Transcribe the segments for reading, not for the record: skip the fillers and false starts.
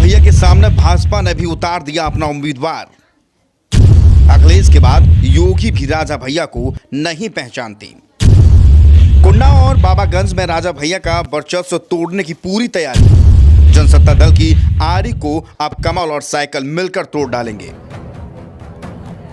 भैया के सामने भाजपा ने भी उतार दिया अपना उम्मीदवार। अखिलेश के बाद योगी भी राजा भैया को नहीं पहचानते। कुंडा और बाबागंज में राजा भैया का वर्चस्व तोड़ने की पूरी तैयारी। जनसत्ता दल की आरी को अब कमल और साइकिल मिलकर तोड़ डालेंगे।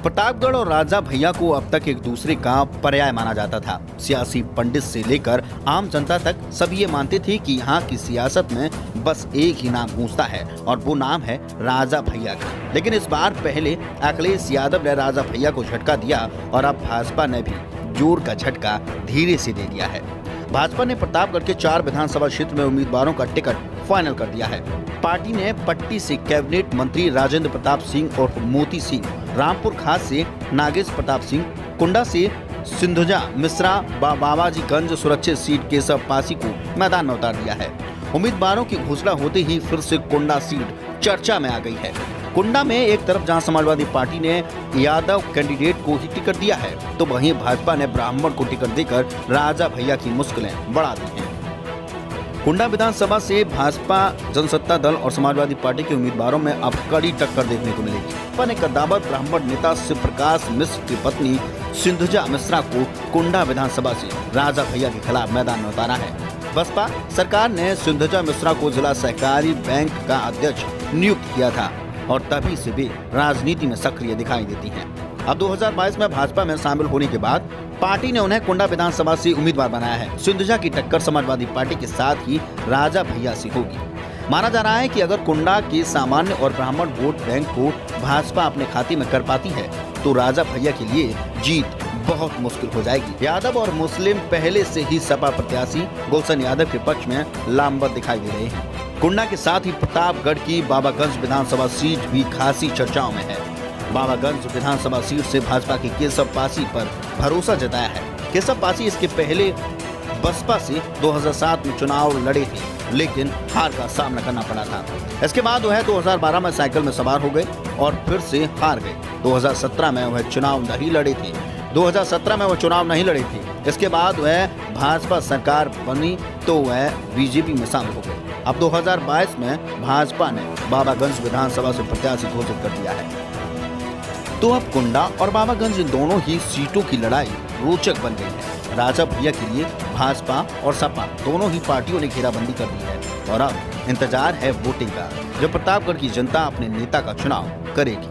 प्रतापगढ़ और राजा भैया को अब तक एक दूसरे का पर्याय माना जाता था। सियासी पंडित से लेकर आम जनता तक सब ये मानते थे कि यहाँ की सियासत में बस एक ही नाम गूंजता है और वो नाम है राजा भैया का। लेकिन इस बार पहले अखिलेश यादव ने राजा भैया को झटका दिया और अब भाजपा ने भी जोर का झटका धीरे से दे दिया है। भाजपा ने प्रतापगढ़ के 4 विधानसभा क्षेत्र में उम्मीदवारों का टिकट फाइनल कर दिया है। पार्टी ने पट्टी से कैबिनेट मंत्री राजेंद्र प्रताप सिंह और मोती सिंह, रामपुर खास से नागेश प्रताप सिंह, कुंडा से सिंधुजा मिश्रा, बाबाजीगंज सुरक्षित सीट केशव पासी को मैदान में उतार दिया है। उम्मीदवारों की घोषणा होते ही फिर से कुंडा सीट चर्चा में आ गई है। कुंडा में एक तरफ जहां समाजवादी पार्टी ने यादव कैंडिडेट को ही टिकट दिया है, तो वहीं भाजपा ने ब्राह्मण को टिकट देकर राजा भैया की मुश्किलें बढ़ा दी हैं। कुंडा विधानसभा से भाजपा, जनसत्ता दल और समाजवादी पार्टी के उम्मीदवारों में अब कड़ी टक्कर देखने को मिलेगी। भाजपा ने कद्दावर ब्राह्मण नेता शिव प्रकाश मिश्र की पत्नी सिंधुजा मिश्रा को कुंडा विधानसभा से राजा भैया के खिलाफ मैदान में उतारा है। बसपा सरकार ने सिंधुजा मिश्रा को जिला सहकारी बैंक का अध्यक्ष नियुक्त किया था और तभी से वे राजनीति में सक्रिय दिखाई देती हैं। अब 2022 में भाजपा में शामिल होने के बाद पार्टी ने उन्हें कुंडा विधानसभा से उम्मीदवार बनाया है। सिंधुजा की टक्कर समाजवादी पार्टी के साथ ही राजा भैया से होगी। माना जा रहा है कि अगर कुंडा के सामान्य और ब्राह्मण वोट बैंक को भाजपा अपने खाते में कर पाती है तो राजा भैया के लिए जीत बहुत मुश्किल हो जाएगी। यादव और मुस्लिम पहले से ही सपा प्रत्याशी गुलशन यादव के पक्ष में लामबंद दिखाई दे रहे हैं। कुंडा के साथ ही प्रतापगढ़ की बाबागंज विधानसभा सीट भी खासी चर्चाओं में है। बाबागंज विधानसभा सीट से भाजपा के केशव पासी पर भरोसा जताया है। केशव पासी इसके पहले बसपा से 2007 में चुनाव लड़े थे, लेकिन हार का सामना करना पड़ा था। इसके बाद वह 2012 में साइकिल में सवार हो गए और फिर से हार गए। 2017 में वह चुनाव नहीं लड़े थे। इसके बाद वह भाजपा सरकार बनी तो वह बीजेपी में शामिल हो गए। अब 2022 में भाजपा ने बाबागंज विधानसभा से प्रत्याशी घोषित कर दिया है। तो अब कुंडा और बाबागंज दोनों ही सीटों की लड़ाई रोचक बन गई है। राजा भैया के लिए भाजपा और सपा दोनों ही पार्टियों ने घेराबंदी कर दी है और अब इंतजार है वोटिंग का, जो प्रतापगढ़ की जनता अपने नेता का चुनाव करेगी।